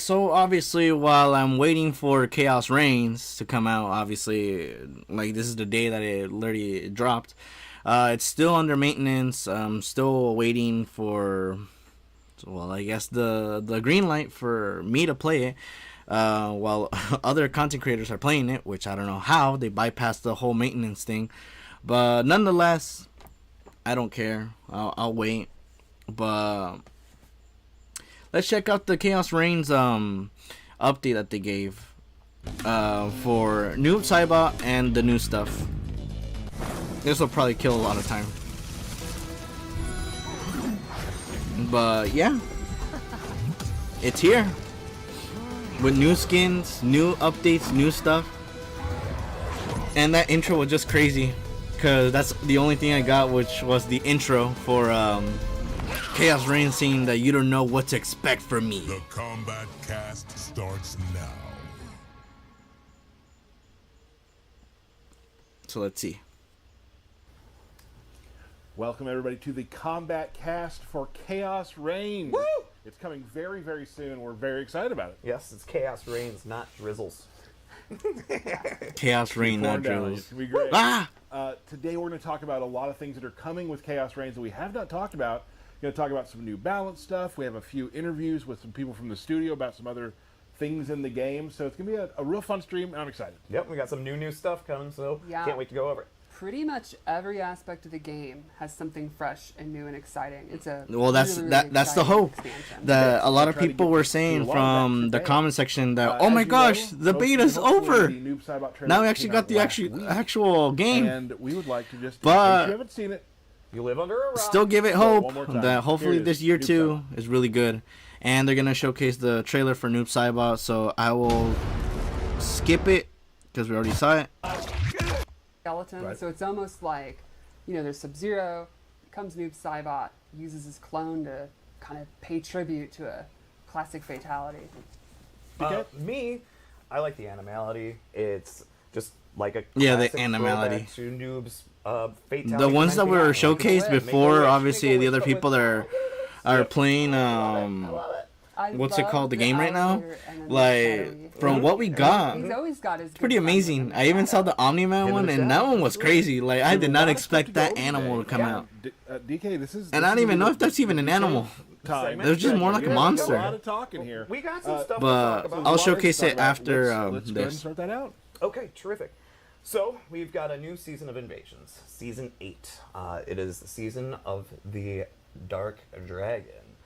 So obviously, while I'm waiting for Khaos Reigns to come out, obviously, like this is the day that it literally dropped. It's still under maintenance. I'm still waiting for, well, I guess the green light for me to play it. While other content creators are playing it, which I don't know how they bypassed the whole maintenance thing, but nonetheless, I don't care. I'll wait. But let's check out the Khaos Reigns update that they gave for new Cybot and the new stuff. This will probably kill a lot of time. But yeah, it's here with new skins, new updates, new stuff. And that intro was just crazy, because that's the only thing I got, which was the intro for Khaos Reigns saying that you don't know what to expect from me. The Kombat Kast starts now. So let's see. Welcome everybody to the Kombat Kast for Khaos Reigns. Woo! It's coming very, very soon. We're very excited about it. Yes, it's Khaos Reigns, not Drizzles. Khaos Reigns, not Drizzles. It's going to be great. Ah! Today we're going to talk about a lot of things that are coming with Khaos Reigns that we have not talked about. We're going to talk about some new balance stuff. We have a few interviews with some people from the studio about some other things in the game. So it's going to be a real fun stream, and I'm excited. Yep, we got some new stuff coming, so can't wait to go over it. Pretty much every aspect of the game has something fresh and new and exciting. It's a Well, that's really that's the exciting hope. expansion. That a lot of Try to people get were through a saying lot of from that the today. comment section that, As oh my you gosh, know, the beta's hopefully over. the Noob Saibot trailer Now we actually came got out the last week, actual game. and we would like to just, But- if you haven't seen it, You live under a rock. Still give it So, hope one more time. that hopefully Here it is, this year Noob too is really good. And they're going to showcase the trailer for Noob Saibot, so I will skip it because we already saw it. Skeleton. Right. So it's almost like, there's Sub-Zero, comes Noob Saibot, uses his clone to kind of pay tribute to a classic fatality. Me, I like the animality. It's just like a Yeah, the classic animality. throwback to Noob's fatality. The ones that were mentality. showcased Make a wish, before, make a obviously wish, the other make a people wish. that are playing I love it. I what's it love called, the game right now? alligator and then the Like shadowy. from what we got, He's always got his pretty good fun amazing. with I even saw the Omni-Man Him one, and and Sham. that one was crazy. Like I There's did a not lot of expect stuff to that go animal today. to come Yeah. out. DK, this is. And this I don't is even gonna know be if that's even an the animal. Time. It was just more like a Yeah, monster. A lot of talking here. We got some stuff But to talk about. I'll A lot of showcase stuff it about- after let's go ahead and this. start that out. Okay, terrific. So, we've got a new season of Invasions, Season 8. It is the season of the Dark Dragon,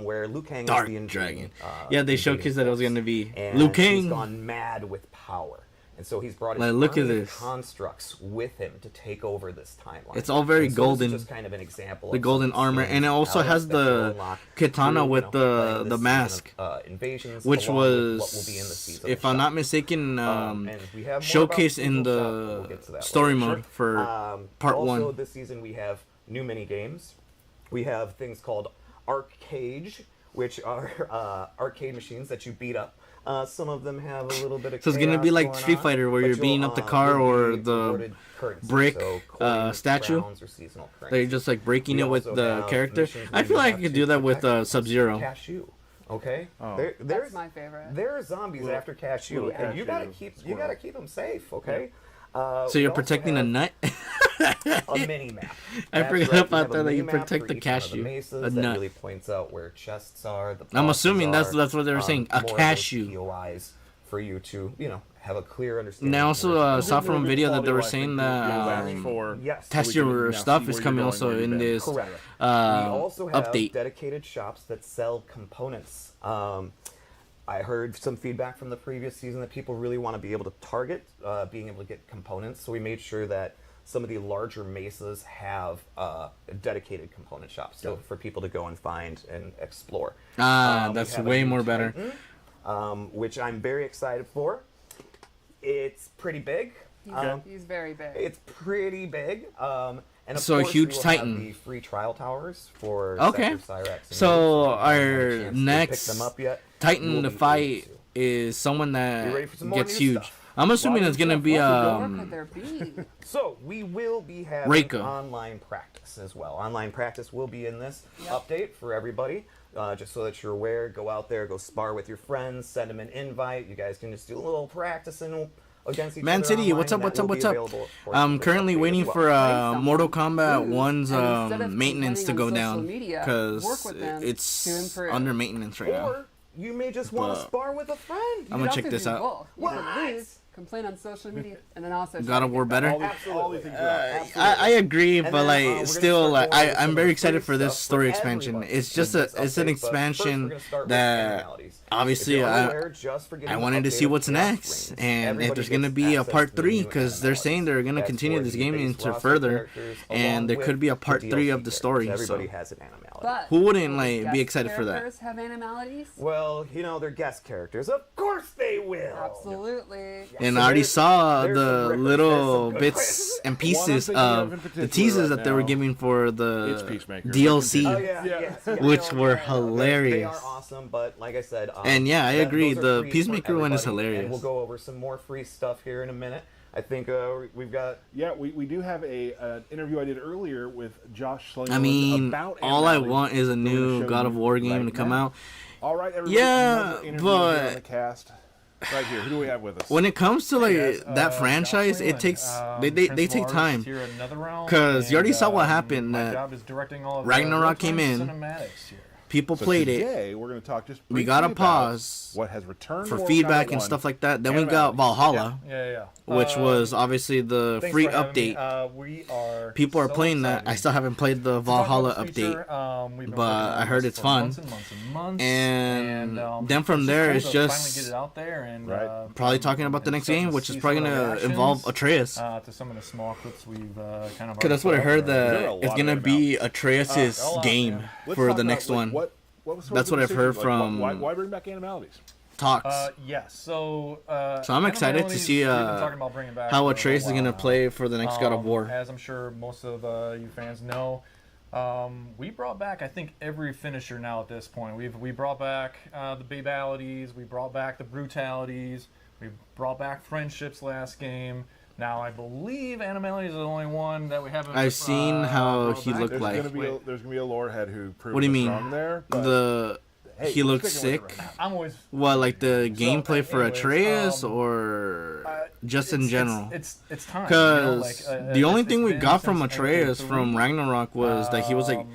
where Liu Kang Dark is the invading, Dragon. Yeah, they invading showcased that it was force. going to be And Liu he's Kang. gone mad with power. And so he's brought his Like, look at army of this. constructs with him to take over this timeline. It's all very And so golden. This is just kind of an example The of golden some armor, skins and it also powers has that you'll the unlock katana through, with playing the this mask, season of, Invasions, which along with what will be in the was, season if of I'm not Sham. mistaken, And we have more showcased about in seasonal stuff, but the we'll get to that story later. mode for part also, 1. this season we have new mini games. We have things called arcade, which are arcade machines that you beat up. Some of them have a little bit of So it's gonna be chaos like going Street on, Fighter, where but you're beating you'll, up the car you'll or be the rewarded currency, brick, so coins, statue. crowns, or seasonal They're currency. just like breaking We it with also the have character. missions I where feel you like I have could to do that with protect Sub-Zero. Cashew. Okay, Oh. there's That's my favorite. there are zombies Little- after cashew, little and you gotta cashew keep them safe. Okay. So We you're also protecting a have nut? a mini map. I That's forgot right, about we have that, a that you mini map protect for the each one of cashew, mesas a that nut. really points out where chests are. The I'm bosses assuming that's are, what they were saying, a more of those cashew. POIs for you to have a clear understanding. And I of also where to saw go. from a video that they were Quality saying life that thing you'll ask for, Yes. test so we can your now stuff see is where coming you're also going, where in you've been. this Correct. We also have update. dedicated shops that sell components. I heard some feedback from the previous season that people really want to be able to target being able to get components, so we made sure that some of the larger mesas have dedicated component shops for people to go and find and explore. We that's have a way new more better. Titan, which I'm very excited for. It's pretty big. He's very big. It's pretty big. And of So a course, huge we will Titan. Have the free trial towers for Okay. Sector Cyrex. And So Raiders. If you haven't our had a chance to next pick them up yet, you Titan will to be fight able to. is someone You ready that for some more gets new huge. stuff? I'm assuming Lot it's of gonna stuff. be What more could there be? So we will be having Reiko. online practice as well. Online practice will be in this update for everybody. just so that you're aware. Go out there, go spar with your friends, send them an invite. You guys can just do a little practicing against each Man other City, online. what's up? That What's up? will be What's up? available, of course, I'm for currently update as waiting well. for Someone Mortal Kombat lose, 1's and instead of maintenance to complaining go on social down media, work because with them to it's improve. under maintenance right now. Or you may just want to But- spar with a friend. I'm gonna check this out. You could lose, complain on social media, and then also try God to of War get better. better. All these things are out. I agree, And but then, like we're gonna still, start like going over some I'm of very the excited free for this stuff story for expansion. everybody It's just in a this it's an update, but first we're expansion gonna start with that animalities. obviously If you're I unaware, just for getting I the wanted to update see of what's Chaos next, Reigns, and if everybody there's gonna gets be a access part to the 3, new because they're saying they're gonna That's continue for this the game base into roster further, characters, and along there with could be a part the 3 DLC of the story. characters. Everybody So has an animality. But who wouldn't will like be guest excited for that? characters have animalities? Well, you know, they're guest characters. Of course they will. Absolutely. And So I already there's- saw there's the some rippers, little there's some good bits ones. and One I'm pieces thinking of in of the particular teasers right that they were now, giving for it's the Peacemaker. DLC. Oh yeah, Yeah. yes, yeah. Which No, were They hilarious. are awesome, but like I said, And yeah, I agree, those are the free for Peacemaker one is everybody, hilarious. And we'll go over some more free stuff here in a minute. I think we've got. Yeah, we do have an interview I did earlier with Josh Slingerland I mean, about all I animalities. want is a We're gonna new show God of you War game right to come now. out. All right, everybody. Yeah, another interview but- here on the cast. Right here. Who do we have with us? When it comes to like Hey guys, that franchise, Josh it takes Leland, they take Principal time. artist here at NetherRealm, 'Cause you already and, saw what happened, My that job is directing all of Ragnarok the came real-time in. cinematics here. People So played it. today, we're going to talk just We briefly got a about pause what has returned for to Mortal feedback Kombat and 1. stuff like that. Then we got Animalities. Valhalla, Yeah. which was obviously the Thanks free for having me. update. We are. People are so playing that. excited I still haven't played the to talk Valhalla about this update. feature. We've been but working on I heard this it's for fun. months and months and months, And then it's from just there, cool it's to just finally get it out there and Right. probably talking about the and next start game, to which is see probably some of the gonna involve reactions, Atreus. to some of the small clips we've kind of. Cause that's what I heard, There are a that lot it's of gonna be animalities. Atreus's a lot, game yeah. Let's for talk the about, next like, one. What was sort That's of the what I've heard decision? Like, from- why bring back animalities? Talks. Yes. So. So I'm excited to Animalities, see we've been talking about bringing back how for a Atreus is while gonna now. play for the next God of War. As I'm sure most of you fans know, we brought back, I think, every finisher now at this point. We brought back the babalities, we brought back the brutalities, we brought back friendships last game. Now I believe Animalities is the only one that we haven't. I've seen how brought he back. looked There's like. gonna be a lore head who proves What do you us mean? wrong there. But The hey, he we're looked sticking with sick. it right I'm always. What, like the gameplay for anyways, Atreus, or just in general? It's time. Because the only thing we been got from since Atreus MK3. from Ragnarok was that he was like,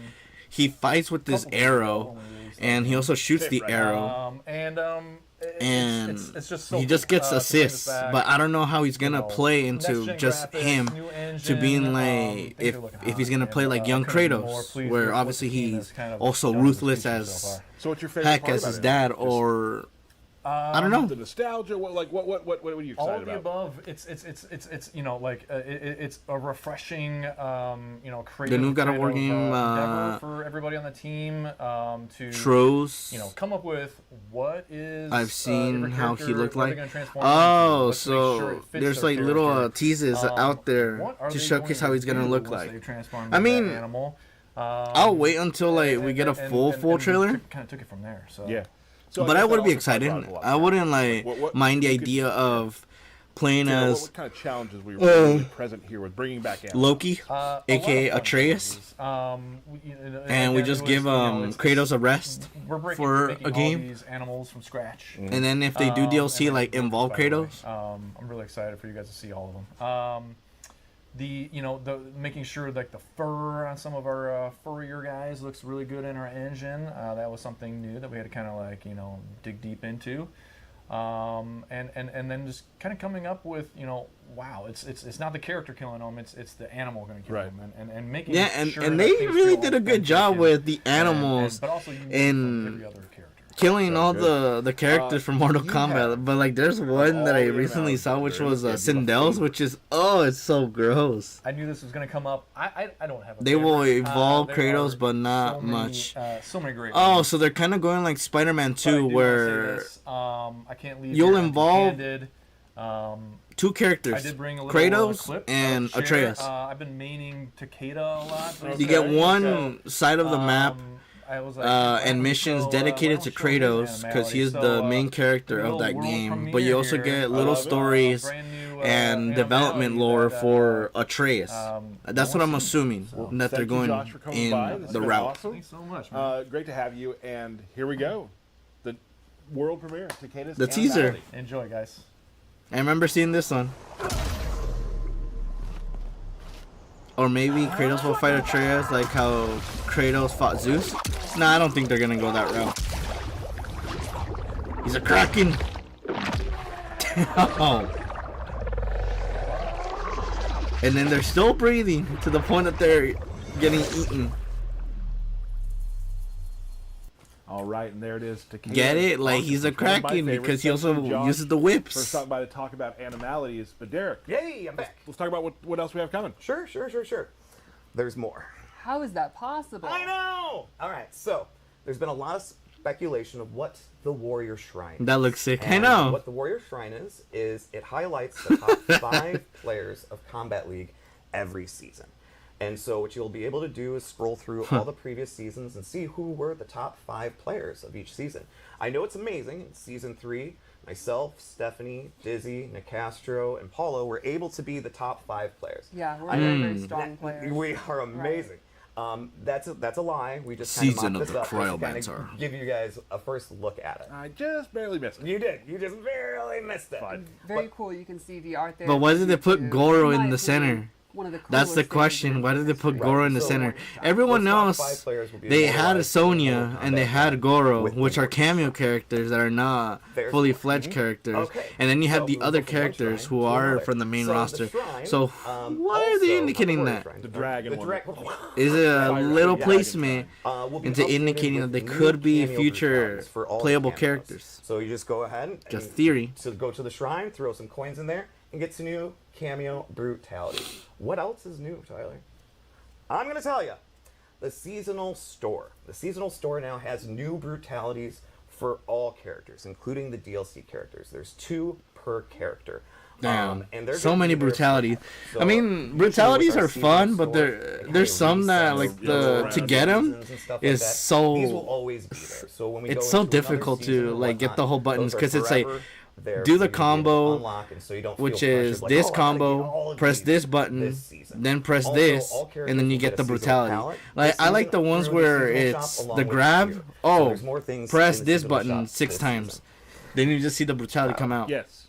he fights with this couple weeks ago arrow, when we released and he also shoots the Right. arrow, and and it's just so he just cool, gets to bring assists. this back. But I don't know how he's gonna know, play into next-gen just graphics, him new to engine, being like, things if are looking if he's hot, gonna and, play like young couldn't be more Kratos, pleased where with what obviously the team he's has kind of also done with this ruthless feature so as far. So what's your favorite heck part as about his it? dad, Just or I don't know. the nostalgia. What are you excited All of the about? above. It's like it's a refreshing creative new God of kind War of, game, endeavor for everybody on the team to Tros. come up with what is I've seen every how he character, looked what are like. they gonna transform Oh, into. Let's make sure so it fits there's their like little character. teases out there What are to they showcase going how he's to gonna do look once like. they transform I into that mean, animal? I'll wait until like we get a full trailer. Kind of took it from there. So Yeah. So But guess I that would be also excited. brought up a lot. I wouldn't like What mind the you could- idea of playing Taylor, as what kind of challenges were really present here with bringing back animals? Loki, aka Atreus, and we just give Kratos a rest for a game. All these animals from scratch. And then if they do DLC and like then involve by the way, Kratos, I'm really excited for you guys to see all of them. The making sure like the fur on some of our furrier guys looks really good in our engine. That was something new that we had to kind of like dig deep into. And then just kind of coming up with wow, it's not the character killing them, it's the animal going to kill Right. them, and making yeah, and sure and that they things really feel did a good authentic job and- with the and- animals but also unique in from every other character. killing all good. the characters from Mortal you Kombat. have But like, there's one that all I the recently animals saw, that which there was is, yeah, you have a Sindel's, favorite. which is it's so gross. I knew this was going to come up. I don't have a They will favorite. evolve There Kratos, are but not so many, much. So many great Oh, ones. so they're kind of going like Spider-Man But I 2, do wanna say where this, I can't leave you'll here involve empty-handed. two I characters, did bring a little Kratos clip and to share. Atreus. I've been maining Takeda a lot. You recently, get one so, side of the map I was like, and missions dedicated to Kratos because he is the main character of that game. But you also get little stories and development lore for Atreus. That's what I'm assuming that they're Thank you, going Josh, for coming in by. This has the been route. Awesome. Thanks so much, man. Great to have you. And here we go. The world premiere. Cicadas The teaser. Animality. Enjoy, guys. I remember seeing this one. Or maybe Kratos will fight Atreus like how Kratos fought Zeus. Nah, I don't think they're gonna go that route. He's a Kraken. Damn. And then they're still breathing to the point that they're getting eaten. All right, and there it is. Cicadas. Get it? Like he's a It's one of my Kraken favorites. because he Thank also you, Josh, uses the for whips. stopping by to talk about animalities. But Derek, Yay, I'm back. let's talk about what else we have coming. Sure. There's more. How is that possible? I know! All right, so there's been a lot of speculation of what the Warrior Shrine is. That looks sick. I And know. What the Warrior Shrine is it highlights the top 5 players of Kombat League every season. And so what you'll be able to do is scroll through all the previous seasons and see who were the top 5 players of each season. I know it's amazing. In Season 3, myself, Stephanie, Dizzy, Nicastro, and Paulo were able to be the top 5 players. Yeah, we're very, very strong players. We are amazing. That's a lie. We just kind Season of of mocked the this up just to Cryomancer. kind of give you guys a first look at it. I just barely missed it. You did. You just barely missed it. Very cool. You can see the art there. But why did they put YouTube. Goro In in my the opinion, center? One of the That's the coolest question. things Why in did they put history. Goro in the so center? Everyone those top else, 5 players will be they had immortalized in Sonya Mortal and they Kombat had Goro, with which the are Warriors. cameo characters that are not There's- fully fledged characters. Okay. And then you have So the we other go from one characters shrine who to are another. from the main So the roster. shrine, So why are they also- indicating not the that? Warrior Shrine, The dragon The one. dragon. Is it a Fire little dragon placement Will be into updated indicating with that they new could be cameo future brutalities for all the playable cameos. characters? So you just go ahead and Just theory. So go to the shrine, throw some coins in there, and get some new cameo brutality. What else is new, Tyler? I'm going to tell you. The seasonal store. The seasonal store now has new brutalities for all characters, including the DLC characters. There's 2 per character. Damn, And they're so gonna many be there brutalities. for- I so mean, usually brutalities with our are seasonal fun, but store, there they there's have some that resets, like yeah, the to get them seasons and stuff is that. so These will always be there. So when we it's go so into another difficult season to and like get the whatnot, whole buttons those are because it's like forever there do for the you to be able to combo, unlock, and so you don't feel which pressured, is like, this "Oh, I gotta get all combo, of press these this button, this season." then press Also, this, all characters and then you will get the a seasonal brutality. palette Like this I like the season ones through where seasonal shop it's along the with grab. gear. So Oh, there's more things press in the this seasonal button shop 6 this times. season. Then you just see the brutality come out. Yes.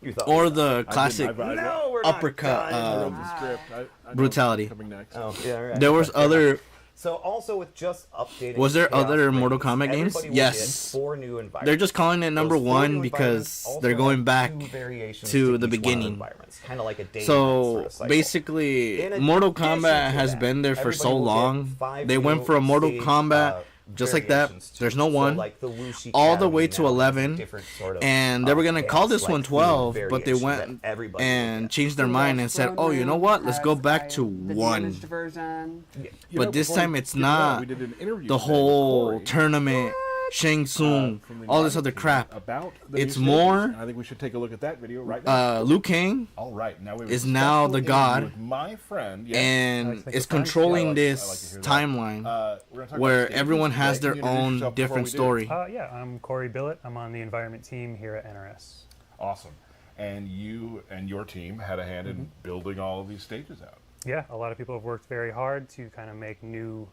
You thought Or we were the I classic didn't- I- No, we're not uppercut, done. I wrote the script. I know brutality. what's coming next. Oh, yeah, right. There was other. So also with just updating. Was there Chaos other Reigns, Mortal Kombat games? everybody will Yes. get 4 new environments. They're just calling it number Those 4 1 new because environments they're also going have back 2 variations to each the one of the beginning. environments, kind of like a day and night So sort of cycle. basically, In Mortal addition Kombat to has that, been there for everybody so will get long. 5 They went new from Mortal stage, Kombat just like that. variations too. There's no So, 1, like the Wuxi all the Academy way now to has a 11, different sort of, and they were gonna call this one chaos-like 12, theme but they variations went that everybody will and get. changed their The mind and Lost said, "Oh, you know Throne what? Let's has go back I- to the 1." damaged version. You But know, this before time we it's get going, not we did an interview the today with whole Corey, tournament, Shang Tsung, from the all this United other Team crap. About the It's new more, stages. I think we should take a look at that video right now. Liu Kang All right, now we have a is now special the interview god, with my friend, yes. and take is a time. controlling I like this to hear that. timeline We're gonna talk where about stages. everyone has Greg, their can you introduce own yourself before different we do? story. Yeah, I'm Corey Billett. I'm on the environment team here at NRS. Awesome. And you and your team had a hand in building all of these stages out. Yeah, a lot of people have worked very hard to kind of make new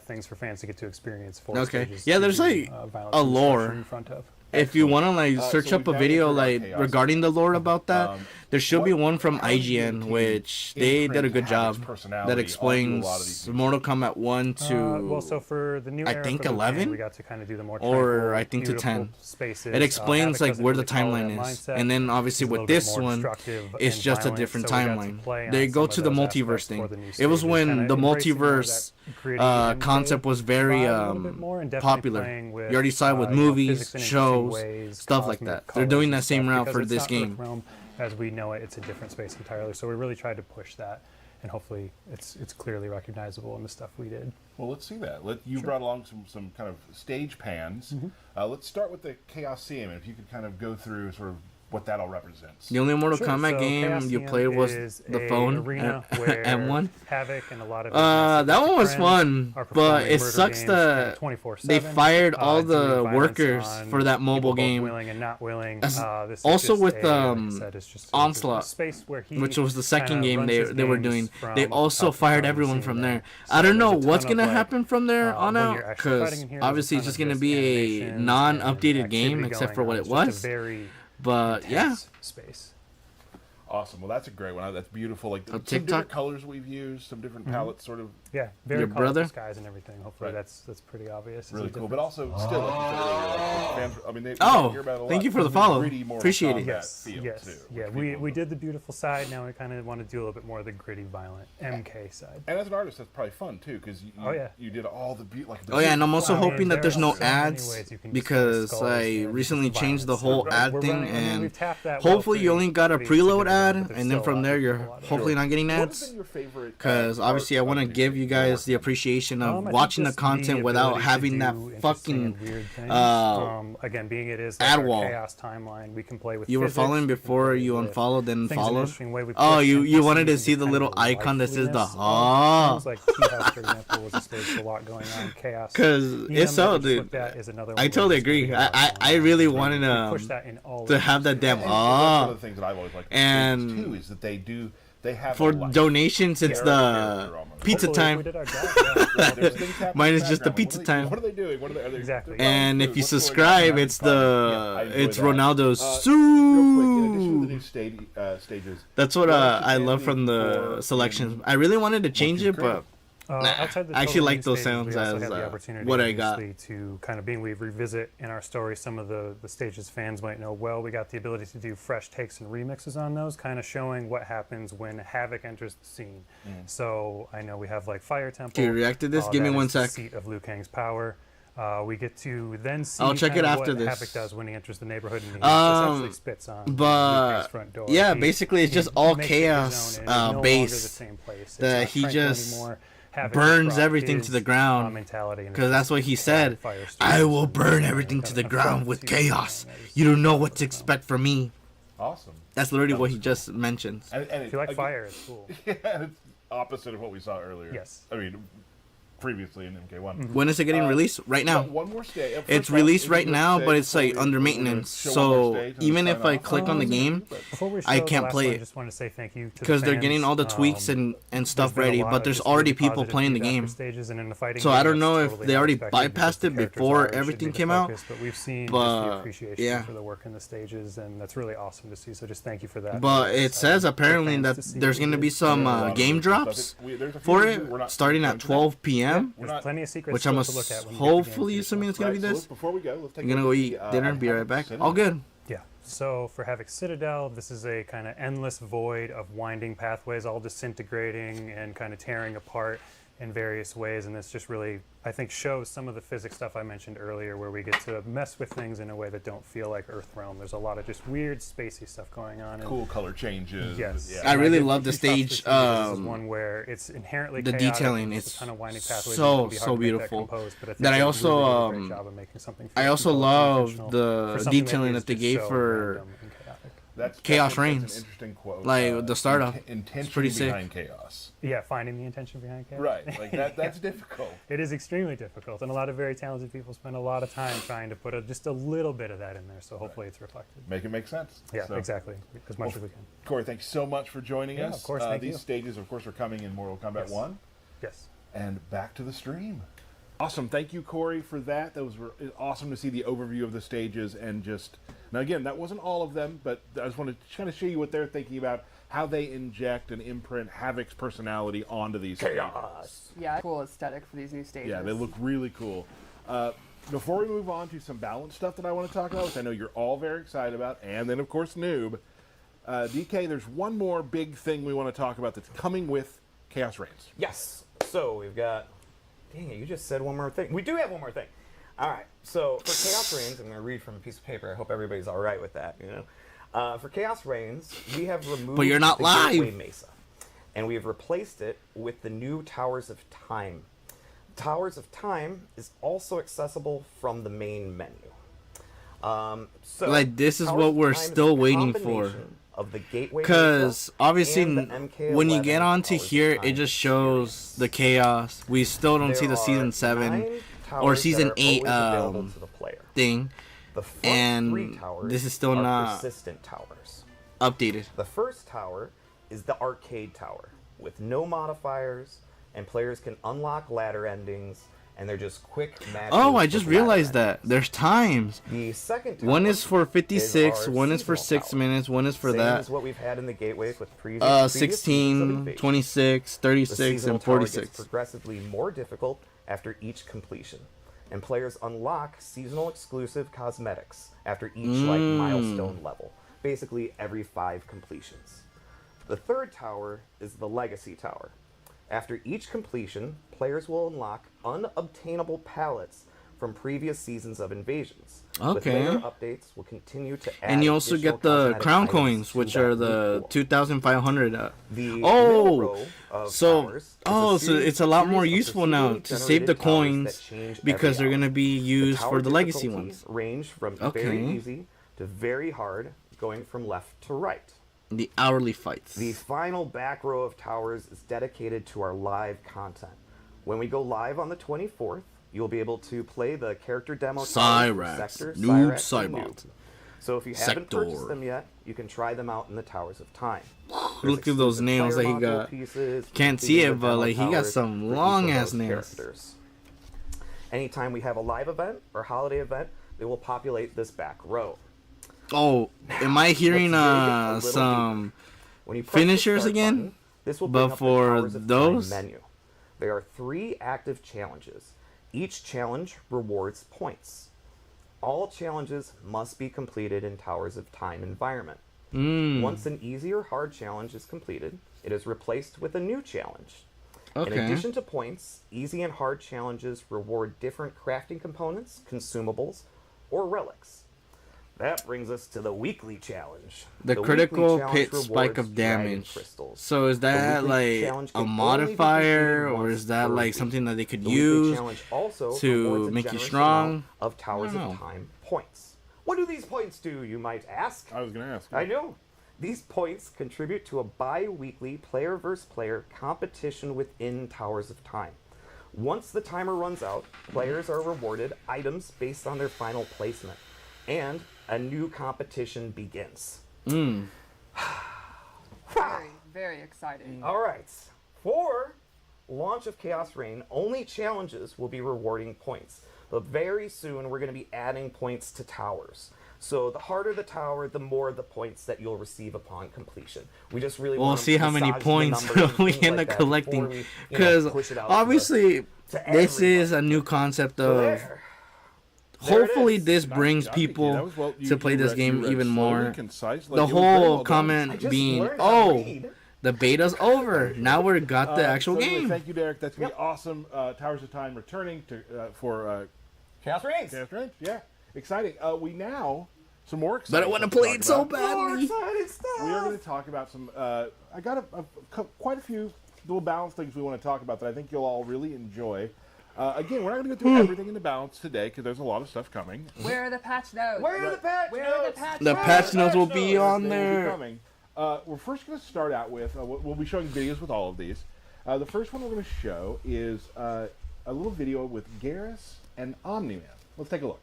things for fans to get to experience. Okay. Stages Yeah, to there's do, like violence a and lore. destruction in front of. If you want to like search so up a we've video gathered like around Chaos. regarding the lore about that, there should be what- one from how does your IGN, team which they did a good imprint job Havoc's personality that onto a explains lot of these new Mortal Kombat 1 to Well, so for the new I era think for Liu Kang, 11? we got to kind of do the more or tranquil, I think to beautiful 10. spaces. It explains Havoc like doesn't where the really follow timeline that is, mindset. and then obviously It's a with little bit this more one, destructive it's and just a violent, different so we got to timeline. play on They go some to of the those multiverse aspects thing. for the new It was stages, when kinda the embracing more of multiverse that gritty and concept was very vibe a little bit more, and definitely popular. playing with, You already saw it with you know, movies, physics in interesting shows, ways, stuff like cosmic that. They're doing colors that and same stuff, route because for it's this not game. Earthrealm as we know it. It's a different space entirely. So we really tried to push that, and hopefully it's clearly recognizable in the stuff we did. Well, let's see that. You brought along some kind of stage pans. Let's start with the Chaosium. If you could kind of go through sort of what that all represents. The only Mortal Sure, Kombat so game you Chaosium played was is the a phone arena at where M1. Havoc and a lot of That one was fun, but it sucks that 24/7. they fired all doing the violence workers on for that mobile people both game. willing and not willing. As- This is also just with, like I said, it's just a Onslaught, space where he which was the second kinda game runs they his were games doing. from They also top to fired bottom, everyone seeing from that. there. So I don't know there's a what's ton of, gonna like, happen from there on when out, you're actually fighting because in here, there's a obviously it's ton just of gonna be a animations and non-updated game activity except for going what on. it It's just a was. very But yeah, intense space. Awesome. Well, that's a great one. That's beautiful. Like some TikTok? different colors we've used, some different palettes, sort of Yeah, very Your colorful brother? skies and everything. Hopefully Right. that's pretty obvious. really It's a cool. But difference. also, still, like you said earlier, like, fans. I mean, they Oh, hear about it a thank lot. you for the It's follow. gritty Mortal Appreciate it. Kombat Yes, feel, yes, too, yeah. which We people- did the beautiful side. Now we kind of want to do a little bit more of the gritty, violent MK side. And as an artist, that's probably fun too, because you, Oh, yeah. you did all the like. The oh yeah, and I'm also I mean, hoping that there there's are no so many ads ways you can because discuss skulls I and recently just changed the violence. whole So ad we're thing, running- I mean, and we've tapped that well hopefully you pretty- only got a pretty preload significantly, ad, but there's and then still from a lot there to you're pull out of it. hopefully not getting What have ads. been your favorite? Because obviously I want to give you guys the appreciation of I think watching the just content without ability to having that do interesting fucking and weird things. Again, being it is like ad our wall. chaos timeline, we can play with You were physics, following we can before play you with unfollowed, then things in an followed. interesting way. We Oh, push you wanted to NPCs see into the little kind of icon that says the liveliness of ah. things. Like Tea House, for example, was a stage with a lot going on. Chaos. Because Enum it's that so, we just dude. looked at is another I one totally where it's agree. really a lot I going on. really We wanted push that in all to of have that damn And that's one ah. of the things that I've always liked. And Too is that they have For a life. donations, it's They're a the character almost. pizza Hopefully, if time. we did our job, yeah. There's things happening Mine in is the just the background. pizza time. What are they doing? What are they? Are they Exactly. they're And buying if you food. What's going on? subscribe, Having it's fun. Yeah, I the enjoy it's that. Ronaldo's Real quick, in Sue. addition to the new stages, That's what what else I did love Anthony from the for selections. in I really wanted to change you've it, but Outside the I actually total like new those stages, sounds we also as had the opportunity, what I got. obviously, to kind of we revisit in our story some of the stages fans might know well. We got the ability to do fresh takes and remixes on those, kind of showing what happens when Havoc enters the scene. So I know we have like Fire Temple. Okay, react to this? Give me that one is the sec. seat of Liu Kang's power. We get to then see I'll check kind it of after what this. Havoc does when he enters the neighborhood and he essentially spits on but Liu Kang's front door. yeah, He- basically it's he just all makes it his chaos own, and it's no longer base the same place. It's that not he tranquil just anymore. Havoc burns brought everything his, to the ground, mentality and because that's what he his said. fire I streams will and burn kind everything of to the confront ground with to chaos. that is You don't know what to phenomenal. expect from me. awesome. That's literally what he just mentioned. And If you like fire, it's cool. Yeah, it's opposite of what we saw earlier. Yes. I mean, previously in MK1. When is it getting released? Right now. One more stage. It's released right now, but it's like under maintenance. So even if I click on the game, Before we I show the can't last play one, I it. just want to say thank you to because the they're fans. getting all the tweaks and There's stuff been a ready, lot but of there's just already really people positive playing the feedback for game. stages, and in the fighting So game, I don't that's know if totally they not already expected because bypassed the it characters before are and should everything be the came out. focus, but we've seen just But, the appreciation yeah. for the work in the stages, and that's really awesome to see. So just thank you for that. But it says for apparently fans that to see there's what we going to did. be some game drops for it starting at 12 p.m. There's plenty of secrets Which I'm still to look at when you get the game hopefully for assuming it's yourself. going to be this. Before we go, let's take I'm going to go eat dinner, be right back. All good. Yeah. So for Havoc Citadel, this is a kind of endless void of winding pathways, all disintegrating and kind of tearing apart in various ways. And this just really, I think, shows some of the physics stuff I mentioned earlier, where we get to mess with things in a way that don't feel like Earthrealm. There's a lot of just weird, spacey stuff going on. And Cool color changes. yes. Yeah. I And really did love the huge props to stage, this is one where it's inherently the chaotic, detailing, there's it's a ton of winding pathways, so, and it can be hard so to make that beautiful. composed, but I think That I they also, really did a great job of making something I feel also composed and love intentional the for something detailing is that they just gave so for random and chaotic. That's Chaos that's Reigns. an interesting quote. Like, the startup. Intention It's pretty sick. behind chaos. Yeah, finding the intention behind chaos. Right. Like that's difficult. It is extremely difficult, and a lot of very talented people spend a lot of time trying to put just a little bit of that in there, so hopefully it's reflected. Make it make sense. Yeah, So, exactly, as much as we can. Corey, thanks so much for joining Yeah, us. of course, thank these you. stages, of course, are coming in Mortal Kombat Yes. 1. Yes. And back to the stream. Awesome. Thank you, Corey, for that. That was awesome to see the overview of the stages and just... Now, again, that wasn't all of them, but I just wanted to kind of show you what they're thinking about, how they inject and imprint Havoc's personality onto these stages. Yeah, cool aesthetic for these new stages. Yeah, they look really cool. Before we move on to some balance stuff that I want to talk about, which I know you're all very excited about, and then, of course, Noob, DK, there's one more big thing we want to talk about that's coming with Khaos Reigns. Yes. So we've got. Dang it! You just said one more thing. We do have one more thing. All right. So for Khaos Reigns, I'm going to read from a piece of paper. I hope everybody's all right with that. You know, for Khaos Reigns, we have removed. But you're not the live. Gateway Mesa, and we have replaced it with the new Towers of Time. Towers of Time is also accessible from the main menu. So Like, this is Towers what of we're Time is still a waiting for. combination of the Gateway Because Beta obviously, and the MK11 when you get onto Towers of here, it Time just shows experience. the chaos. We still don't There see the are season 7 9 or towers season that are 8 always available to the player. thing, The front and 3 towers this is still are not persistent towers. updated. The first tower is the arcade tower with no modifiers, and players can unlock ladder endings, and they're just quick matches. Oh, I just with ladder realized that. endings. There's times. The second tower One is for 56, our one is for seasonal 6 tower. minutes, one is for Same that. as what we've had in the gateways with previous seasons of 16, Invasion. 26, The 36, seasonal and tower gets 46. progressively more difficult after each completion, and players unlock seasonal exclusive cosmetics after each like milestone level, basically every 5 completions. The third tower is the Legacy Tower. After each completion, players will unlock unobtainable palettes from previous seasons of Invasions. With Okay. later updates, will continue to add And you also additional get the cosmetic crown items coins, to which that are loot the pool. 2,500. The middle Oh, row of so towers is so series- it's a lot more series of useful now procedurally to save the generated towers coins that change because every they're hour. gonna be used The for the tower legacy difficulty ones. range from Okay. very easy to very hard, going from left to right. The hourly fights. The final back row of towers is dedicated to our live content. When we go live on the 24th, you'll be able to play the character demo towers for Cyrax, Sector, Noob Cyrax, and Cybot. Noob. So if you haven't Sector. purchased them yet, you can try them out in the Towers of Time. Look at those There's nails that exclusive he player got. module pieces, Can't see including it, the but demo like he got towers some for each long of ass those nails. characters. Anytime we have a live event or holiday event, they will populate this back row. Oh, am I hearing Let's dig a little some When you press the finishers start again? button, this will bring But up for the Towers of those? Time menu. There are 3 active challenges. Each challenge rewards points. All challenges must be completed in Towers of Time environment. Once an easy or hard challenge is completed, it is replaced with a new challenge. In Okay. addition to points, easy and hard challenges reward different crafting components, consumables, or relics. That brings us to the weekly challenge. The weekly critical challenge pit spike rewards of dragon damage. crystals. So is The that weekly like challenge a can only be modifier, completed or once is that per like week. something that they could The weekly use challenge also to rewards a make you generous strong? amount of Towers I don't of know. Time points. What do these points do, you might ask? I was going to ask. I know. These points contribute to a bi-weekly player versus player competition within Towers of Time. Once the timer runs out, players are rewarded items based on their final placement, and a new competition begins. Very, very exciting. All right. For launch of Chaos Reign, only challenges will be rewarding points. But very soon, we're going to be adding points to towers. So the harder the tower, the more the points that you'll receive upon completion. We just really We'll want see how many massage the points numbers and we things end like up that before collecting. we, Because push it out to obviously, to this is everyone. a new concept So of. there. There it Hopefully, is. this Nice brings job, Nikki. That people was well- to play this you game read even slowly, more. concise, The like, it was very whole well done. I comment just being, learned how to "Oh, read." the beta's over. Now we got the actual So anyway, game." Thank you, Derek. That's going to be awesome. Towers of Time returning to for Chaos Reigns. Chaos Reigns. Yeah, exciting. We now some more exciting. But I want to stuff play talk it so about. badly. Excited stuff. We are going to talk about some. I got quite a few little balance things we want to talk about that I think you'll all really enjoy. Again, we're not going to go through everything in the balance today because there's a lot of stuff coming. Where are the patch notes? Where are the patch Where are the notes? patch The notes? patch notes will be They on will be there. coming. We're first going to start out with. We'll be showing videos with all of these. The first one we're going to show is a little video with Garrus and Omni-Man. Let's take a look.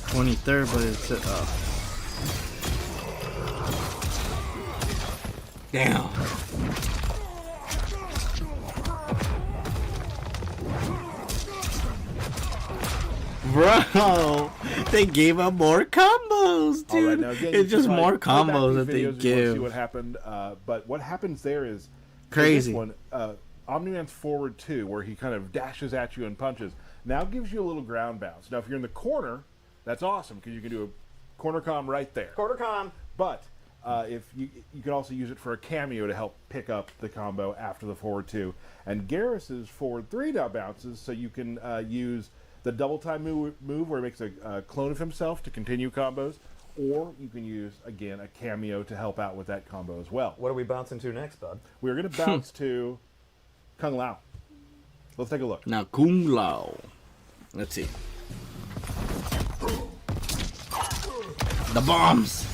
23rd, but it's damn. Bro, they gave up more combos, All right, dude. now again, you It's can just probably more play back combos these that they videos if you wanna see give. what happened, but what happens there is for Crazy. This one, Omni-Man's forward 2, where he kind of dashes at you and punches, now gives you a little ground bounce. Now, if you're in the corner, that's awesome because you can do a corner comm right there. Quarter com. But if you can also use it for a cameo to help pick up the combo after the forward 2. And Garrus's forward 3 now bounces, so you can use the double time move where he makes a clone of himself to continue combos, or you can use, again, a cameo to help out with that combo as well. What are we bouncing to next, bud? We're going to bounce to Kung Lao. Let's take a look. Now, Kung Lao. Let's see. The bombs.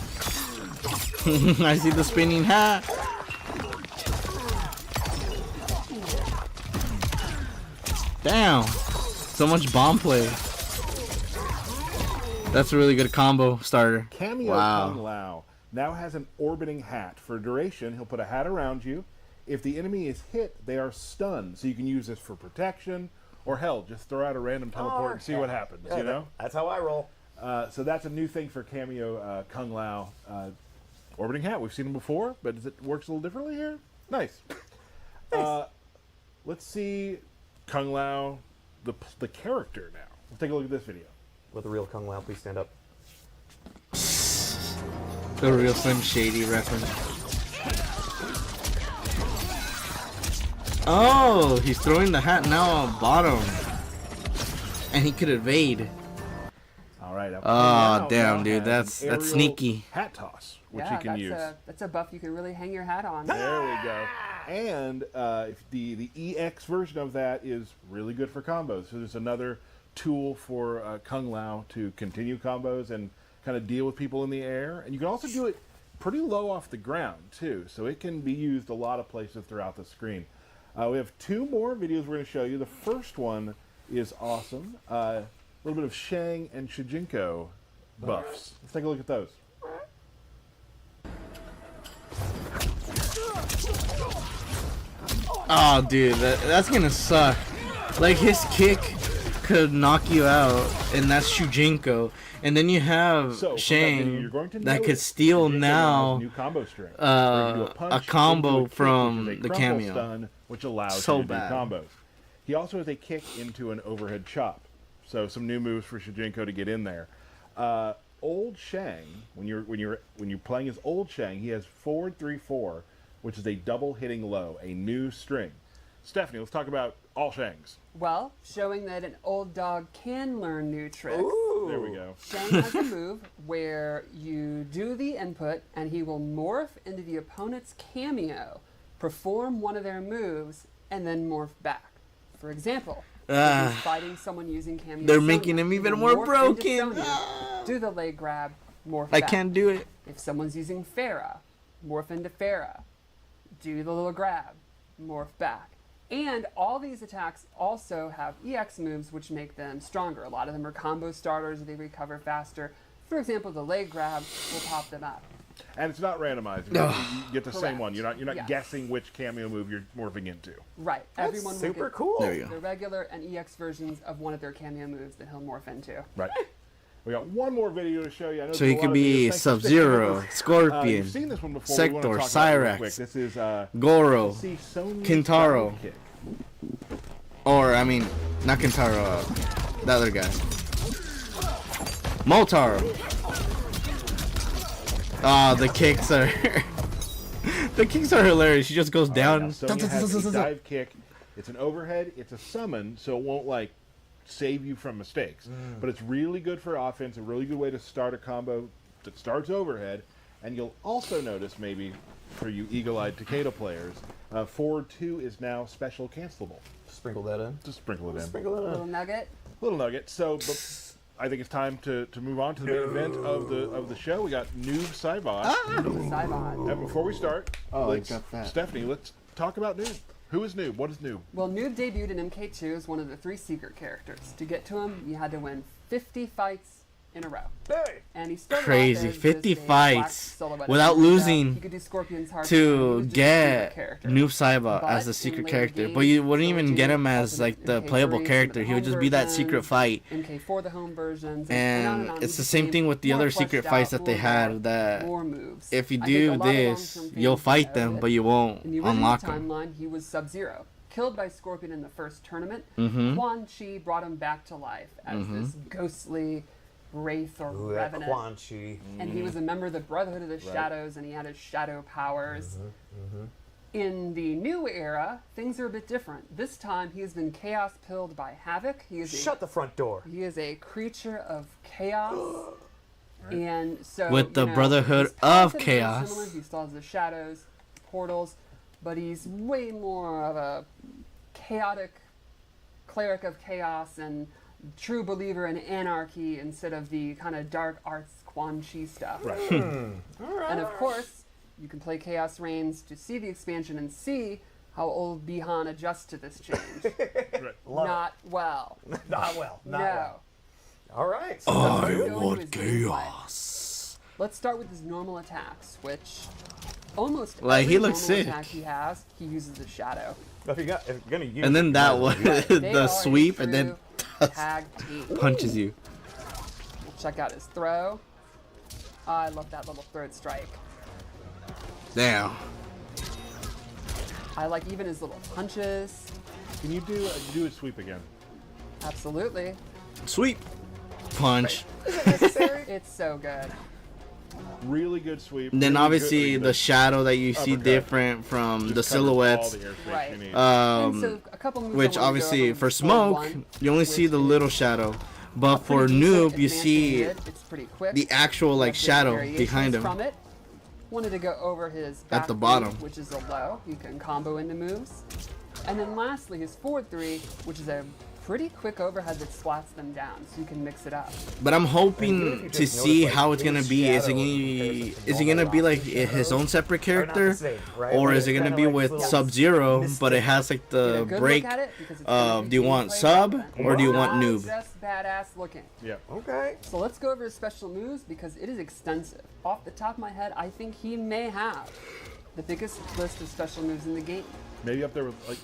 I see the spinning hat. Damn. So much bomb play. That's a really good combo starter. Cameo Kung Lao now has an orbiting hat. For duration, he'll put a hat around you. If the enemy is hit, they are stunned. So you can use this for protection, or hell, just throw out a random teleport and see what happens, Yeah, you know? That's how I roll. So that's a new thing for Cameo Kung Lao. Orbiting hat, we've seen him before, but it works a little differently here. Nice. Let's see Kung Lao, the character now. Let's take a look at this video. With the real Kung Lao, please stand up. The real Slim Shady reference. Oh, he's throwing the hat now on bottom. And he could evade. All right. Oh, damn, now dude. has That's an aerial sneaky. Hat toss, which Yeah, you can use. that's a buff you can really hang your hat on. There we go. And if the EX version of that is really good for combos. So there's another tool for Kung Lao to continue combos and kind of deal with people in the air. And you can also do it pretty low off the ground, too. So it can be used a lot of places throughout the screen. We have two more videos we're going to show you. The first one is awesome. A little bit of Shang and Shujinko buffs. Let's take a look at those. Oh, dude, that's gonna suck. Like, his kick could knock you out, and that's Shujinko. And then you have So, from that video, Shang you're going to that notice could steal Shujinko now has new combo string. Where you do a punch combo into a kick, from which is a the crumple cameo. stun, which allows So you to bad. do combos. He also has a kick into an overhead chop. So some new moves for Shujinko to get in there. Old Shang, when you're playing as Old Shang, he has forward 3-4, which is a double hitting low, a new string. Stephanie, let's talk about all Shangs. Well, showing that an old dog can learn new tricks. There we go. Shang has a move where you do the input and he will morph into the opponent's cameo, perform one of their moves, and then morph back. For example, if he's fighting someone using cameo, They're Sonya, making him he even will more morph into broken. Sonya, do the leg grab, morph I back. can't do it. If someone's using Farah, morph into Farah, do the little grab, morph back. And all these attacks also have EX moves which make them stronger. A lot of them are combo starters, they recover faster. For example, the leg grab will pop them up. And it's not randomized. You get the same Correct. one. You're not Yes. guessing which cameo move you're morphing into. Right. Everyone will Super get cool. There you go. the regular and EX versions of one of their cameo moves that he'll morph into. Right. We got one more video to show you. I know So there's he a could lot of be videos. Thanks for sticking Sub-Zero, with us. Scorpion, You've seen this one before. We wanna Sector, talk about it real Cyrax, quick. This is Goro, see Sonya's Kintaro. down kick. or I mean, not Kintaro, the other guy. Motaro. Ah, the kicks are the kicks are hilarious. She just goes down. Sonya has a dive kick. It's an overhead. It's a summon, so it won't like save you from mistakes. But it's really good for offense. A really good way to start a combo that starts overhead. And you'll also notice, maybe for you eagle-eyed Takeda players, forward 2 is now special cancelable. Sprinkle that in. Just sprinkle it in. Sprinkle that Little in. nugget. Little nugget. So, but I think it's time to move on to the main event of the show. We got Noob Saibot. Saibot. And before we start, Oh, I let's, got that. Stephanie, let's talk about Noob. Who is Noob? What is Noob? Well, Noob debuted in MK2 as one of the 3 secret characters. To get to him, you had to win 50 fights in a row. Hey! And he started Crazy, off as 50 just a black fights silhouette without of himself. losing He could do Scorpion's heart. to He was just a get secret character. Noob Saibot But as the in secret later character, games, but you wouldn't so even did get him as alternate like the MK3, playable some of character. the He would home just be that versions, secret fight. MK4 the home versions, And on and on. it's He the same became thing with the more other fleshed secret out, fights that they more had, more, that more moves. if you I think do a lot of this, long-term you'll fans fight know them, that but you won't in the original unlock them. timeline, he was Sub-Zero, killed by Scorpion in the first tournament. Mm-hmm. Quan Chi brought him back to life as this ghostly wraith or Ooh, that revenant. Quan Chi. And he was a member of the Brotherhood of the Shadows, and he had his shadow powers. In the new era, things are a bit different. This time, he has been chaos pilled by Havoc. He is Shut the front door. he is a creature of chaos, And so With the you know, Brotherhood his powers of are very Chaos. similar. He still has the shadows, portals, but he's way more of a chaotic cleric of chaos and true believer in anarchy instead of the kind of dark arts Quan Chi stuff. Right. And of course, you can play Khaos Reigns to see the expansion and see how old Bihan adjusts to this change. Right. Not well. Not well. Not No. well. All right. So I Let's go into want his gameplay. chaos. Let's start with his normal attacks, which almost Like, every he looks normal sick. attack he has, he uses a shadow. if you're gonna use And then it, that you one, might as well use it. They the are a sweep, and then true tag team. punches you. Check out his throw. I love that little third strike. Damn. I like even his little punches. Can you do a sweep again? Absolutely. Sweep. Punch. It's so good. Really good sweep. And then really obviously good, the shadow that you see uppercut. different from just the covers all silhouettes. the airspace Right. you need. And so a couple moves I Which wanna go obviously over for before smoke, one, you only see which the is little shadow. But a for pretty decent noob, you advanced see mid. It's pretty quick. the actual like Left his shadow variations behind him. From it. Wanted to go over his At back the three, bottom. which is a low. You can combo into moves. And then lastly, his forward three, which is a pretty quick overhead that splats them down, so you can mix it up. But I'm And hoping even if you to just see notice, how like, it's gonna his be. Is it shadow gonna in comparison to is it gonna normal be like Rocky his shadows own separate are not the character, same, right? or Like, is it it's gonna kinda be like with little Sub-Zero, mystic. but it has like Get a the good break look at it, because it's of gonna do you be want gameplay sub relevant. or do you want Not noob? Just badass looking. Yeah. Okay. So let's go over his special moves because it is extensive. Off the top of my head, I think he may have the biggest list of special moves in the game. Maybe up there with like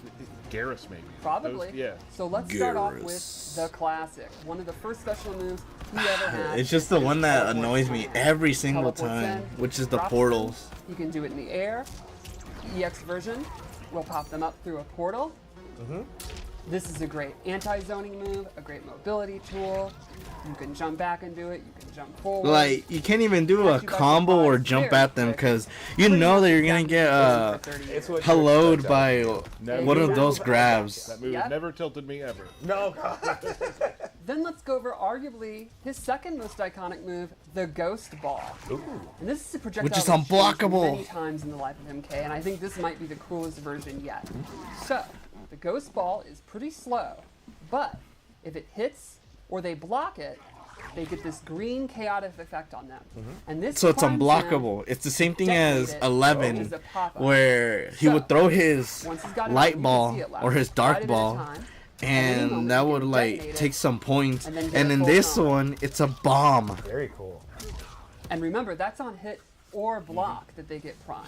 Garrus, maybe. Probably. Those- yeah. So let's start off with Garrus. the classic. One of the first special moves he ever had. It's just the is one that teleport annoys me in. every single Teleports time, in, which is the drops portals. them. You can do it in the air. EX version will pop them up through a portal. This is a great anti-zoning move, a great mobility tool. You can jump back and do it. You can jump forward. Like you can't even do a Catch you by combo or surprise jump very at them quick. because you Pretty know much that you're gonna exactly get what it is for 30 years. It's what helloed you by Never one of did. those grabs. That move Yep. never tilted me ever. No, God. Then let's go over arguably his second most iconic move, the Ghost Ball. And this is a projectile Which is that's changed unblockable. many times in the life of MK, and I think this might be the coolest version yet. So, the Ghost Ball is pretty slow, but if it hits or they block it, they get this green chaotic effect on them. And this So it's primes them. unblockable. It's the same thing as Detonate it, which 11, is a pop-up. where he So, would throw his Once he's got it out, you light can ball see it left, or his right dark at a ball, time. At any moment, and that you would can like detonate take it, some points. and then get And a in full this combo. one, it's a bomb. Very cool. And remember, that's on hit or block that they get primed.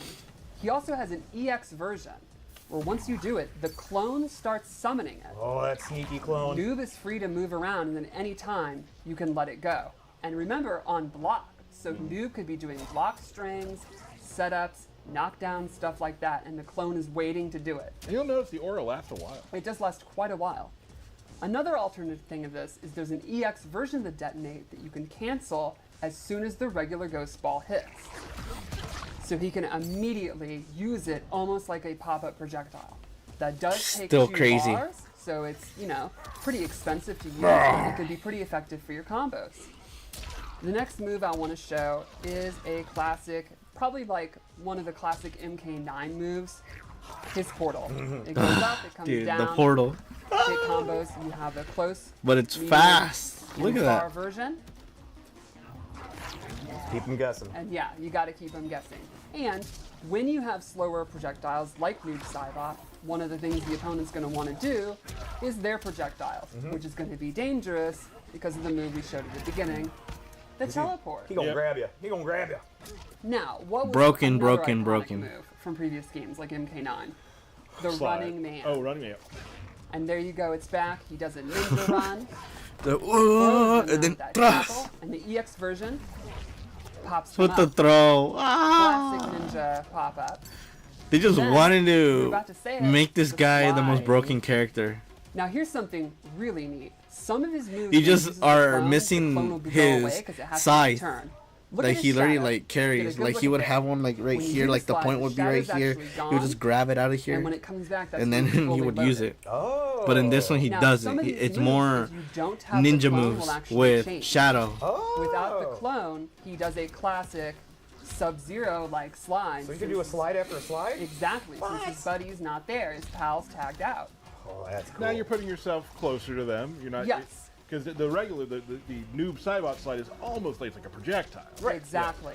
He also has an EX version, where once you do it, the clone starts summoning it. Oh, that sneaky clone. Noob is free to move around, and then any time you can let it go. And remember, on block, so Noob could be doing block strings, setups, knockdown, stuff like that, and the clone is waiting to do it. And you'll notice the aura lasts a while. It does last quite a while. Another alternate thing of this is there's an EX version of the detonate that you can cancel as soon as the regular ghost ball hits. So he can immediately use it almost like a pop-up projectile. That does take Still 2 crazy. bars, so it's, you know, pretty expensive to use, but it could be pretty effective for your combos. The next move I want to show is a classic, probably like one of the classic MK9 moves, his portal. It goes up, it comes Dude, down. the portal. Hit combos, you have the close, But it's medium, fast. and Look at far that. version. Keep him guessing. And yeah, you got to keep them guessing. And when you have slower projectiles like Noob Saibot, one of the things the opponent's going to want to do is their projectiles, which is going to be dangerous because of the move we showed at the beginning, the teleport. He gonna Yep. grab you. He gonna grab you. Now, what was Broken, another broken, iconic broken. move from previous games like MK9? The Slide. running man. Oh, running man. And there you go, it's back. He does a ninja run. The, throws them and then out that thrust grapple, and the EX version pops with them the up. throw. Classic Ah. ninja pop up. They just Then, wanted we were to about to say it, make this the guy the most slide. broken character. Now here's something really neat. Some of his moves You when he just uses the are clone, missing the clone will be his away 'cause it has to scythe. turn. Look Like at he his literally shadow. like carries. Get a good Like look he at would that. have one like right When you here, do the like the slide, point would be right shadow's here. actually He would gone, just grab it out of here, And when it comes back, that's and when then it's he fully would loaded. use it. Oh. But in this one, he Now, doesn't. some of these It's moves, more if you don't have the ninja clone, will moves actually with change. shadow. Oh. Without the clone, he does a classic Sub-Zero like slide. So you can do a slide after a slide? Exactly. Since his buddy's not there, his pal's tagged out. Oh, that's cool. Now you're putting yourself closer to them. You're not. Yes. Because the regular, the noob Cybot slide is almost like it's like a projectile. Right. Exactly.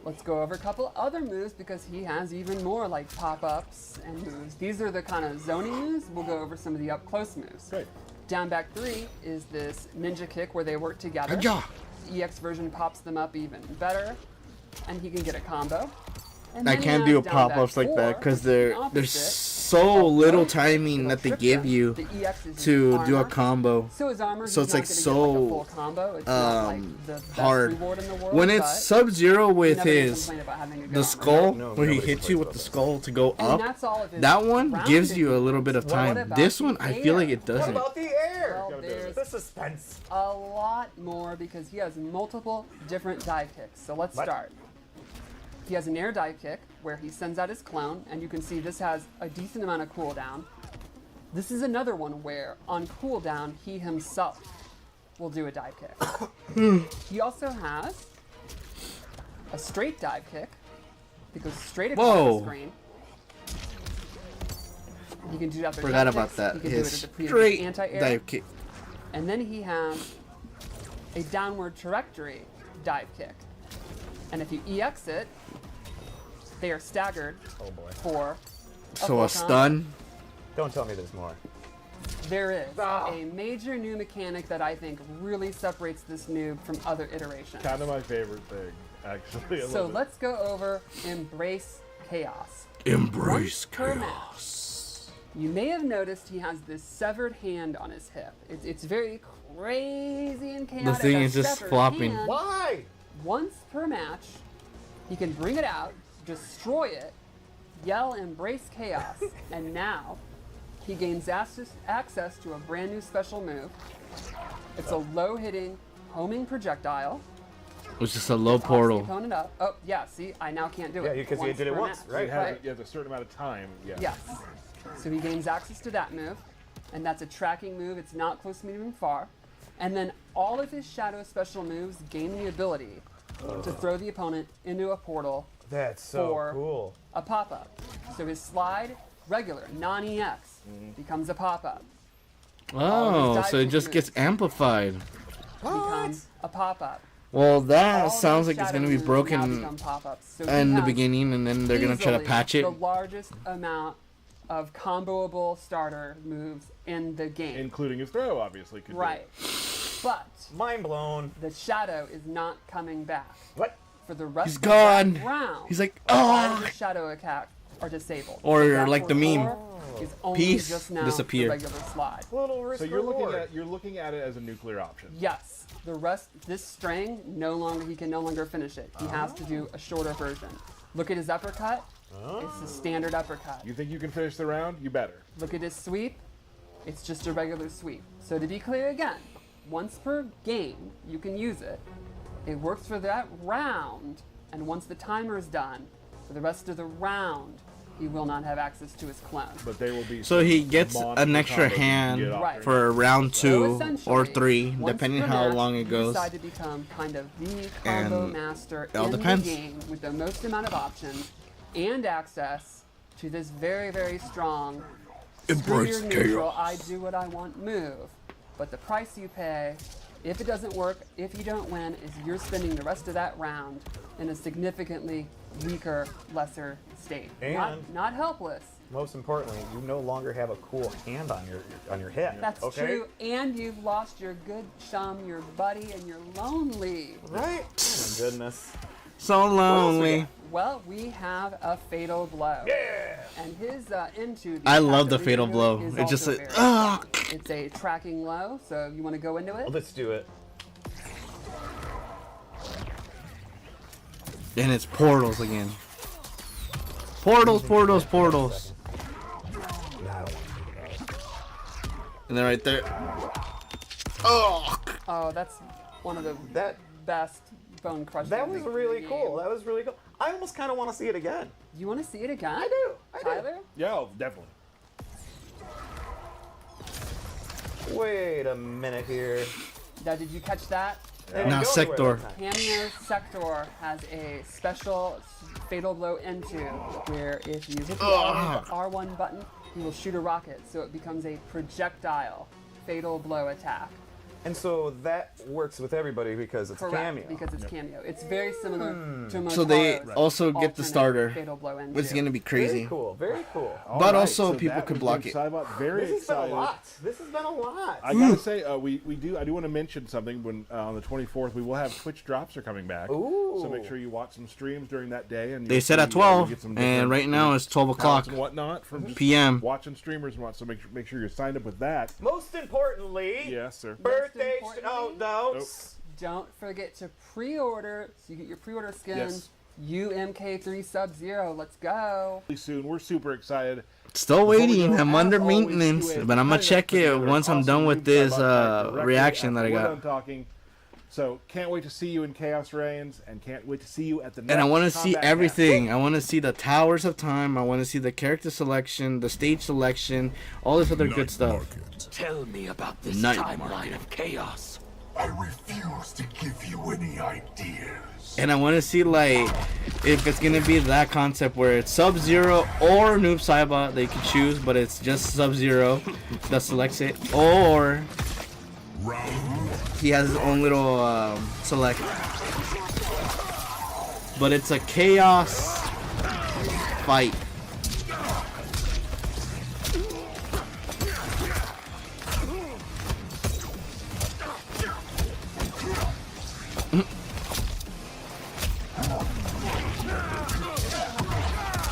Let's go over a couple other moves because he has even more like pop-ups and moves. These are the kind of zoning moves. We'll go over some of the up-close moves. Great. Down back 3 is this ninja kick where they work together. Yeah. EX version pops them up even better, and he can get a combo. And I then he can't has do down pop-ups back like that 4, because the there's opposite. so little Up close, timing it'll that they trip give them. you The EX is his to do a armor. combo. So his armor, So he's it's not like gonna get, so, like a full combo. It's not like the best hard. reward in the world, When it's but Sub-Zero with never gonna his complain about having a good the armor. skull, No, where he nobody hits you complains with about the that. skull to go And up, that's all of his that one gives rounded you a little bit of moves. What time. about This the one, I feel like air? it What doesn't. about the air? Well, there's The suspense. a lot more because he has multiple different dive kicks. So let's What? start. He has an air dive kick where he sends out his clone, and you can see this has a decent amount of cooldown. This is another one where, on cooldown, he himself will do a dive kick. He also has a straight dive kick that goes straight across Whoa. the screen. He can do that. with Forgot jump about kicks. that. He can do His it at the preemptive straight anti-air. dive kick. And then he has a downward trajectory dive kick. And if you EX it, they are staggered Oh boy. for So full a stun. Don't tell me there's more. There is Ah. a major new mechanic that I think really separates this noob from other iterations. Kind of my favorite thing, actually. I So love it. let's go over Embrace Chaos. Embrace Once per chaos. You may have noticed he has this severed hand on his hip. It's very crazy and chaotic. thing a is just severed flopping. hand. Why? Once per match, he can bring it out, destroy it, yell Embrace Chaos, and now he gains access to a brand new special move. It's a low-hitting, homing projectile. Which is a low Pops the portal. opponent up. Oh, yeah, see, I now can't do Yeah, it. because you did it per once, match. right? You have, you have a certain amount of time. Yeah. Yes. So he gains access to that move, and that's a tracking move. It's not close, medium, and far. And then all of his shadow special moves gain the ability to throw the opponent into a portal That's so for cool. a pop-up. So his slide, regular, non-EX, becomes a pop-up. Oh, so it just gets amplified. Becomes a pop-up. Well, that All sounds his like it's shadow gonna be moves now broken become pop-ups. So he in the has beginning, and then they're gonna try to easily patch it. the largest amount of comboable starter moves in the game. Including his throw, obviously. Could do Right. it. But Mind blown. the shadow is not coming back. What? For the rest He's of gone. that round, He's like, all ah. of the shadow attacks are disabled. Or So that like the meme. core is only Peace, just now disappear. the regular slide. Little risk So you're reward. looking at it as a nuclear option. Yes, the rest, this string, he can no longer finish it. He has to do a shorter version. Look at his uppercut. It's a standard uppercut. You think you can finish the round? You better. Look at his sweep. It's just a regular sweep. So to be clear again, once per game, you can use it. It works for that round, and once the timer is done, for the rest of the round, he will not have access to his clone. But they will be. So he some gets monster an extra combos you can hand get off Right. there. for round So 2 or essentially, 3, once depending per how match, long it you goes. decide to become kind of the combo And master it all in depends. the game with the most amount of options and access to this very, very strong Embrace screw your neutral, chaos. I do what I want move. But the price you pay, if it doesn't work, if you don't win, is you're spending the rest of that round in a significantly weaker, lesser state. And- Not helpless. Most importantly, you no longer have a cool hand on your hip. That's okay? true, and you've lost your good chum, your buddy, and you're lonely. Right? Oh my goodness. So lonely. Well, we have a fatal blow. Yeah. And his into the I love attack the that fatal we're blow. doing is It just also like, very ah. fun. It's a tracking low, so you want to go into it? Let's do it. And it's portals again. Portals, portals, portals. And they're right there. Oh, Oh, that's one of the That best bone crushing. That was really game. cool. That was really cool. I almost kind of want to see it again. You want to see it again? I do. Tyler? Yeah, oh, definitely. Wait a minute here. Now, did you catch that? They didn't Now go Sector. anywhere that time. Cameo Sector has a special fatal blow into where if you hit the R1 button, he will shoot a rocket, so it becomes a projectile fatal blow attack. And so that works with everybody because it's Correct, cameo. because it's cameo. It's very similar to Motaro's So they also get the alternate starter, fatal blow into. which is gonna be crazy. Very cool. Very cool. All But right, also so people that could was block Noob it. Saibot. Very This has been excited. a lot. This has been a lot. I gotta say, I do want to mention something. When on the 24th, we will have Twitch drops are coming back. Ooh. So make sure you watch some streams during that day. And They you'll said at see, 12, get some and different, right now it's 12 o'clock talents and whatnot from just p.m. watching streamers and what. So make sure you're signed up with that. Most importantly, Yes, sir. birthday Most shout-outs. Don't forget to pre-order, so you get your pre-order skin. Yes. UMK3 Sub-Zero. Let's go. Soon, we're super excited. Still Before we waiting. go, I'm as under always, maintenance, QA, but I'm gonna put check it together once I'm awesome done with Noob this Saibot directly reaction that I after we're got. done talking. So can't wait to see you in Chaos Reigns, and can't wait to see you at the next And I want to see Kombat everything. I want to see the Towers of Time. I want to see the character selection, the stage selection, all this other good Night stuff. Market. Tell me about this Night timeline Market. of chaos. I refuse to give you any ideas. And I want to see like if it's gonna be that concept where it's Sub-Zero or Noob Saibot. They can choose, but it's just Sub-Zero that selects it, or Round one. he has his own little select. But it's a chaos fight.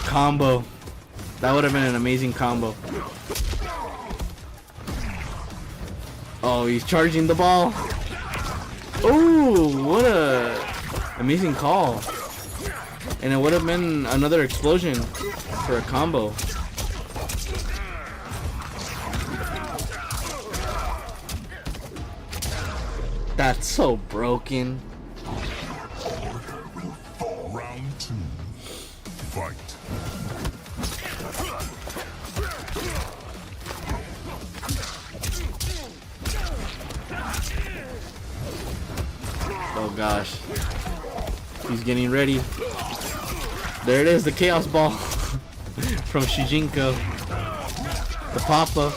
Combo. That would have been an amazing combo. Oh, he's charging the ball. Oh, what a amazing call. And it would have been another explosion for a combo. That's so broken. Round two. Fight. Oh gosh. He's getting ready. There it is, the Chaos Ball from Shujinko. The Papa.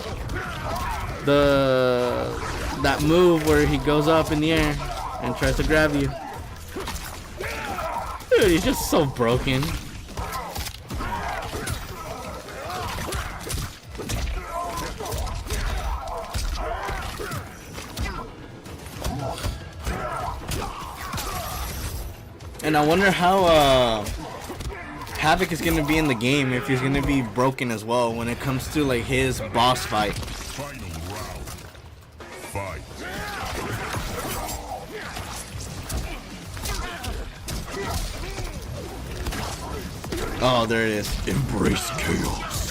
That move where he goes up in the air and tries to grab you. Dude, he's just so broken. And I wonder how Havoc is gonna be in the game, if he's gonna be broken as well when it comes to like his boss fight. Final round. Fight. Oh, there it is. Embrace chaos.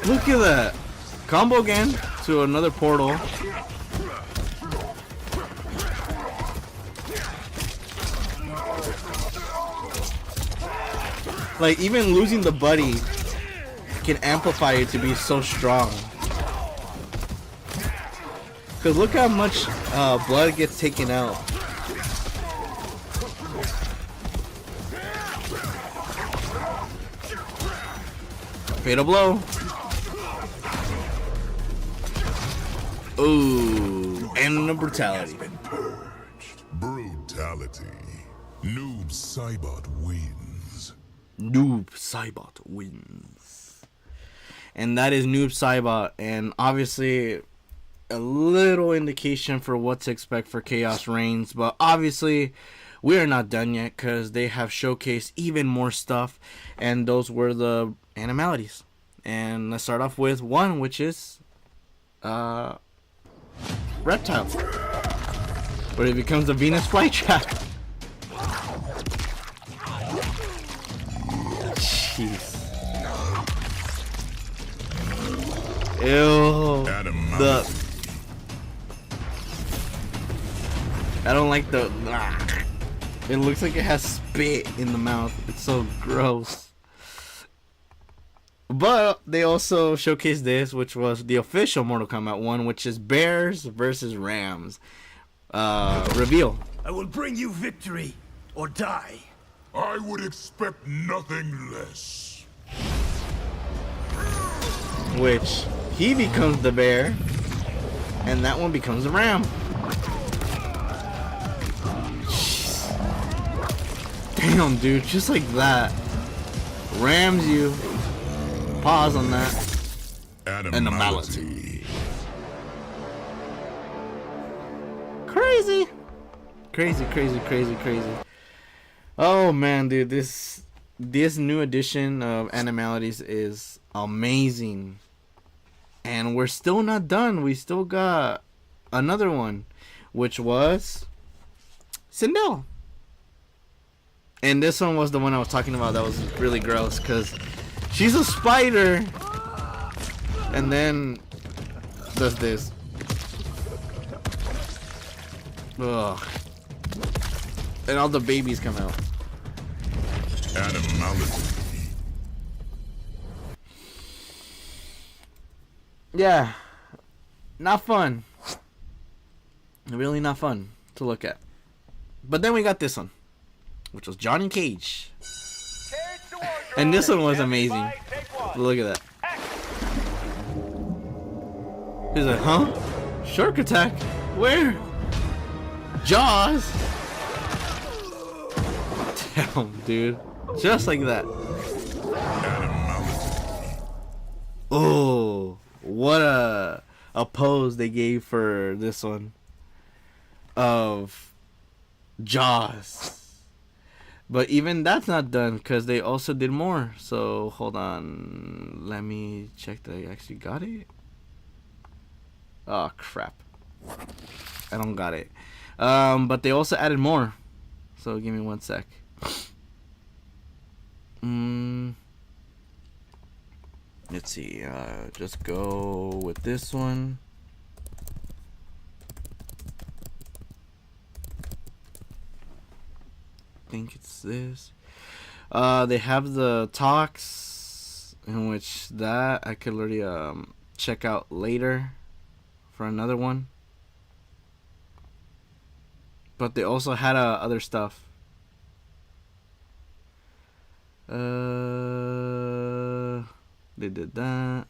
Look at that. Combo again to another portal. Like, even losing the buddy can amplify it to be so strong. Because look how much blood gets taken out. Fatal blow. Ooh, and the brutality. Brutality. Noob Saibot wins. Noob Saibot wins. And that is Noob Saibot. And obviously, a little indication for what to expect for Khaos Reigns. But obviously, we are not done yet because they have showcased even more stuff. And those were the animalities. And let's start off with one, which is Reptile, where it becomes a Venus flytrap. Jeez. Ew. I don't like the. It looks like it has spit in the mouth. It's so gross. But they also showcased this, which was the official Mortal Kombat 1, which is Bears versus Rams. Reveal. I will bring you victory or die. I would expect nothing less. Which he becomes the bear, and that one becomes the ram. Jeez. Damn, dude, just like that. Rams you. Pause on that. Animality. Crazy. Crazy. Oh man, dude, this new edition of Animalities is amazing. And we're still not done. We still got another one, which was Sindel. And this one was the one I was talking about that was really gross, because she's a spider and then does this. Ugh. And all the babies come out. Animality. Yeah. Not fun. Really not fun to look at. But then we got this one, which was Johnny Cage. And this one was amazing. Look at that. He's like, huh? Shark attack? Where? Jaws? Damn, dude. Just like that. Oh, what a pose they gave for this one of Jaws. But even that's not done, because they also did more. So hold on, let me check that I actually got it. Oh crap, I don't got it. But they also added more. So give me one sec. Let's see. Just go with this one. I think it's this. They have the talks, in which that I could already check out later for another one. But they also had other stuff. They did that.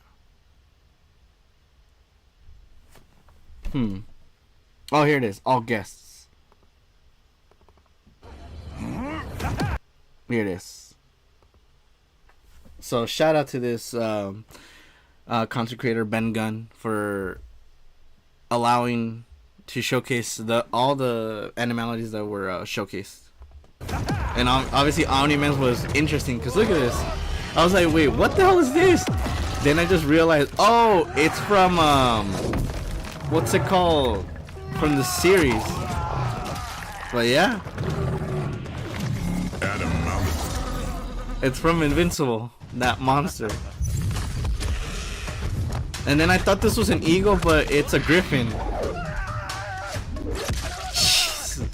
Oh, here it is. All guests. Here it is. So shout out to this content creator Ben Gunn for allowing to showcase all the animalities that were showcased. And obviously Omni-Man was interesting, because look at this. I was like, wait, what the hell is this? Then I just realized, oh, it's from what's it called, from the series. But yeah, it's from Invincible, that monster. And then I thought this was an eagle, but it's a griffin. Jeez.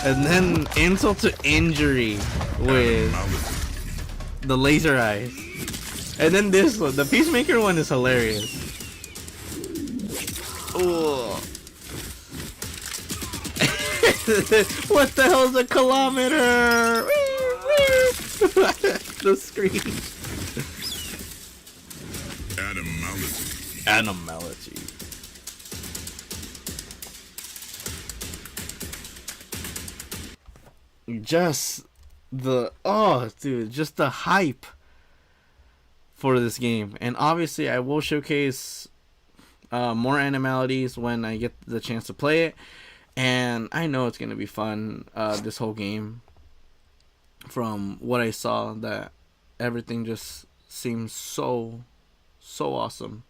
And then insult to injury with the laser eyes. And then this one, the Peacemaker one, is hilarious. Ooh. What the hell is a kilometer? The screen. Animality. Just the just the hype for this game. And obviously I will showcase more animalities when I get the chance to play it. And I know it's gonna be fun, this whole game. From what I saw, that everything just seems so awesome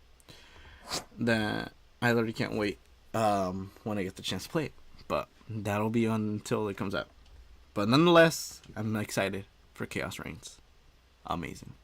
that I literally can't wait when I get the chance to play it. But that'll be until it comes out. But nonetheless, I'm excited for Khaos Reigns. Amazing.